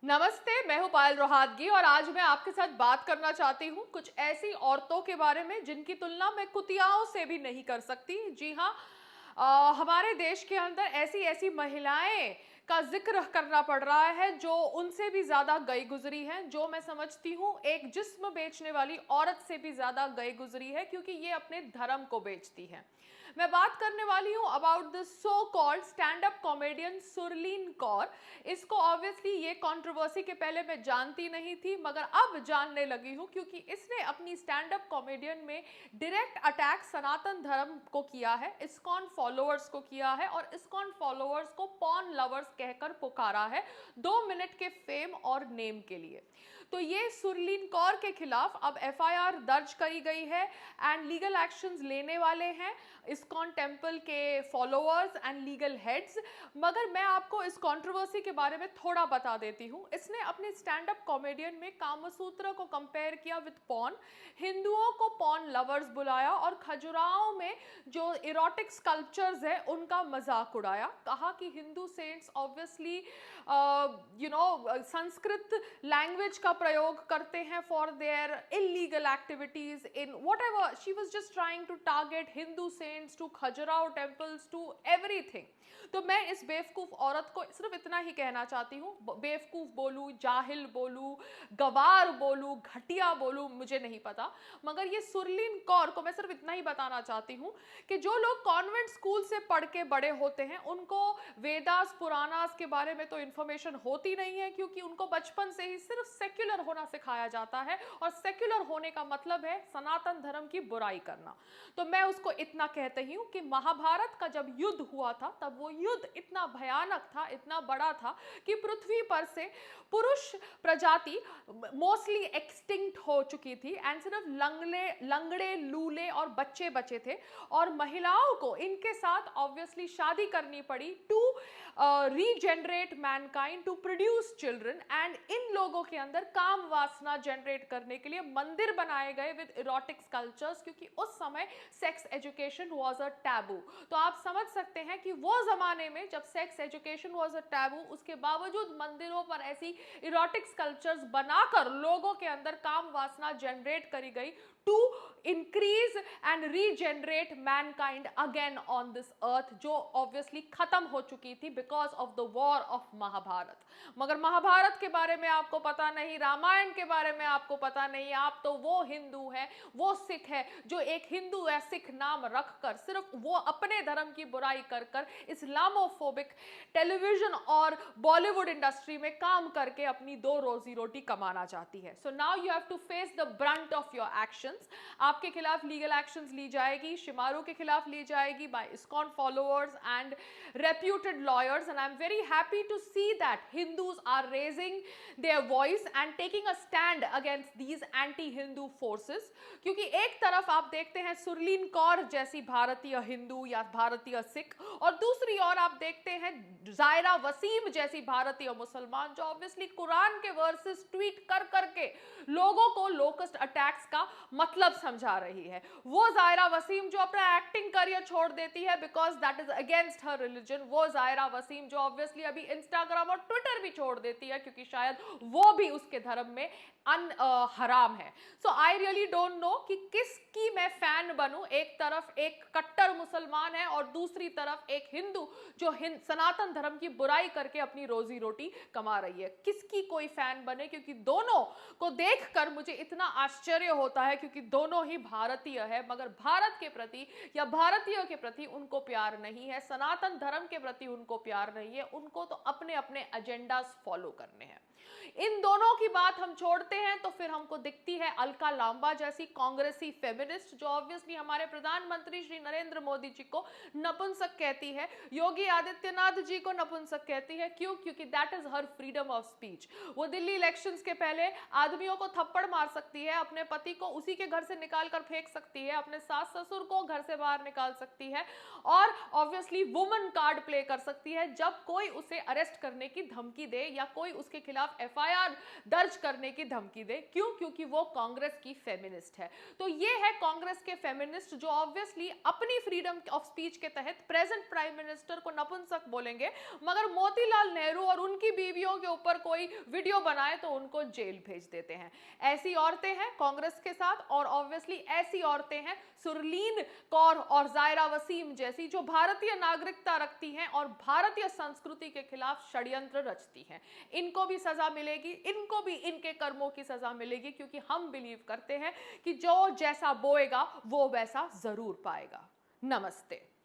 नमस्ते, मैं हूँ पायल रोहातगी और आज मैं आपके साथ बात करना चाहती हूँ कुछ ऐसी औरतों के बारे में जिनकी तुलना मैं कुतियाओं से भी नहीं कर सकती। जी हाँ, हमारे देश के अंदर ऐसी ऐसी महिलाएं का जिक्र करना पड़ रहा है जो उनसे भी ज्यादा गई गुजरी हैं, जो मैं समझती हूँ एक जिस्म बेचने वाली औरत से भी ज्यादा गई गुजरी है, क्योंकि ये अपने धर्म को बेचती है। मैं बात करने वाली हूँ about the so called stand up comedian Surleen Kaur. इसको ऑब्वियसली ये कंट्रोवर्सी के पहले मैं जानती नहीं थी, मगर अब जानने लगी हूँ, क्योंकि इसने अपनी स्टैंड अप कॉमेडियन में डायरेक्ट अटैक सनातन धर्म को किया है, इस्कॉन फॉलोअर्स को किया है और इस्कॉन फॉलोअर्स को पॉर्न लवर्स कहकर पुकारा है 2 मिनट के फेम और नेम के लिए। तो ये सुरलीन कौर के खिलाफ अब एफआईआर दर्ज करी गई है एंड लीगल एक्शंस लेने वाले हैं इस्कॉन टेम्पल के फॉलोअर्स एंड लीगल हेड्स। मगर मैं आपको इस कंट्रोवर्सी के बारे में थोड़ा बता देती हूँ। इसने अपने स्टैंड अप कॉमेडियन में कामसूत्र को कंपेयर किया विद पॉर्न, हिंदुओं को पॉर्न लवर्स बुलाया और खजुराहो में जो इरोटिक स्कल्पचर्स है उनका मजाक उड़ाया। कहा कि Hindu saints obviously Sanskrit language का प्रयोग करते हैं for their illegal activities in whatever. She was just trying to target Hindu saints to Khajuraho temples to everything. तो मैं इस बेवकूफ औरत को सिर्फ इतना ही कहना चाहती हूँ, बेवकूफ बोलूँ, जाहिल बोलूँ, गवार बोलूँ, घटिया बोलूँ, मुझे नहीं पता, मगर ये सुरलीन कौर को मैं सिर्फ इतना ही बताना चाहती हूँ कि जो लोग कॉन्वेंट स्कूल से पढ़ के बड़े होते हैं उनको वेदास पुराणास के बारे में तो इन्फॉर्मेशन होती नहीं है, क्योंकि उनको बचपन से ही सिर्फ सेक्युलर होना सिखाया जाता है और सेक्युलर होने का मतलब है सनातन धर्म की बुराई करना। तो मैं उसको इतना कहती हूँ कि महाभारत का जब युद्ध हुआ था तब वो युद्ध इतना भयानक था, इतना बड़ा था कि पृथ्वी पर से पुरुष प्रजाति मोस्टली एक्सटिंक्ट हो चुकी थी एंड सिर्फ लंगड़े लूले और बच्चे बचे थे और महिलाओं को इनके साथ ऑब्वियसली शादी करनी पड़ी to regenerate mankind, to produce children. And इन लोगों के अंदर काम वासना जनरेट करने के लिए मंदिर बनाए गए विद इरोटिक स्कल्पचर्स, क्योंकि उस समय sex education was a taboo. तो आप समझ सकते हैं कि वो जमाने में जब sex education was a taboo, उसके बावजूद मंदिरों पर ऐसी इरोटिक स्कल्पचर्स बनाकर लोगों के अंदर काम वासना जनरेट करी गई to increase and regenerate mankind again on this earth, जो ऑब्वियसली खत्म हो चुकी थी because of the war of Mahabharata. मगर महाभारत के बारे में आपको पता नहीं, रामायण के बारे में आपको पता नहीं। आप तो वो हिंदू है, वो सिख है जो एक हिंदू या सिख नाम रखकर सिर्फ वो अपने धर्म की बुराई कर कर इस्लामोफोबिक टेलीविजन और बॉलीवुड इंडस्ट्री में काम करके अपनी दो रोजी रोटी कमाना चाहती है। So now you have to face the brunt of your actions. आपके खिलाफ लीगल एक्शंस ली जाएगी, शिमारू के खिलाफ ली जाएगी by ISKCON followers and reputed lawyers, and I'm very happy to see that Hindus are raising their voice and taking a stand against these anti-Hindu forces। क्योंकि एक तरफ आप देखते हैं सुरलीन कौर जैसी भारतीय हिंदू या भारतीय सिख, और दूसरी ओर आप देखते हैं जायरा वसीम जैसी भारतीय मुसलमान, जो ऑब्वियसली कुरान के वर्सेस ट्वीट कर करके लोगों को लोकस्ट अटैक्स का मतलब समझा रही है। वो जायरा वसीम जो अपना एक्टिंग करियर छोड़ देती है because that is against her religion, वो जायरा वसीम जो ऑब्वियसली अभी इंस्टाग्राम और ट्विटर भी छोड़ देती है क्योंकि शायद वो भी उसके धर्म में हराम है। सो आई रियली डोंट नो कि किसकी मैं फैन बनूं। एक तरफ एक कट्टर मुसलमान है और दूसरी तरफ एक हिंदू जो सनातन धर्म की बुराई करके अपनी रोजी रोटी कमा रही है। किसकी कोई फैन बने, क्योंकि दोनों को देखकर मुझे इतना आश्चर्य होता है, क्योंकि दोनों ही भारतीय है मगर भारत के प्रति या भारतीयों के प्रति उनको प्यार नहीं है, सनातन धर्म के प्रति उनको प्यार नहीं है। उनको तो अपने अपने एजेंडास फॉलो करने हैं। इन दोनों की बात हम छोड़ते हैं तो फिर हमको दिखती है अलका लांबा जैसी कांग्रेसी फेमिनिस्ट, जो ऑब्वियसली हमारे प्रधानमंत्री श्री नरेंद्र मोदी जी को नपुंसक कहती है, योगी आदित्यनाथ जी को नपुंसक कहती है। क्यों? क्योंकि that is her freedom of speech. वो दिल्ली इलेक्शंस के पहले आदमियों को थप्पड़ मार सकती है, अपने पति को उसी के घर से निकाल कर फेंक सकती है, अपने सास ससुर को घर से बाहर निकाल सकती है और ऑब्वियसली वुमन कार्ड प्ले कर सकती है जब कोई उसे अरेस्ट करने की धमकी दे या कोई उसके खिलाफ खिलाफ एफआईआर दर्ज करने की धमकी दे। क्यों? क्योंकि वो कांग्रेस की फेमिनिस्ट है। तो ये है कांग्रेस के फेमिनिस्ट जो ऑब्वियसली अपनी फ्रीडम ऑफ स्पीच के तहत प्रेजेंट प्राइम मिनिस्टर को नपुंसक बोलेंगे, मगर मोतीलाल नेहरू और उनकी बीवियों के ऊपर कोई वीडियो बनाए तो उनको जेल भेज देते हैं। ऐसी औरतें हैं कांग्रेस के साथ, और ऑब्वियसली ऐसी औरतें हैं सुरलीन कौर और जायरा वसीम जैसी, जो भारतीय नागरिकता रखती हैं और भारतीय संस्कृति के खिलाफ षड्यंत्र रचती हैं। इनको भी सजा मिलेगी, इनको भी इनके कर्मों की सजा मिलेगी, क्योंकि हम बिलीव करते हैं कि जो जैसा बोएगा वो वैसा जरूर पाएगा। नमस्ते।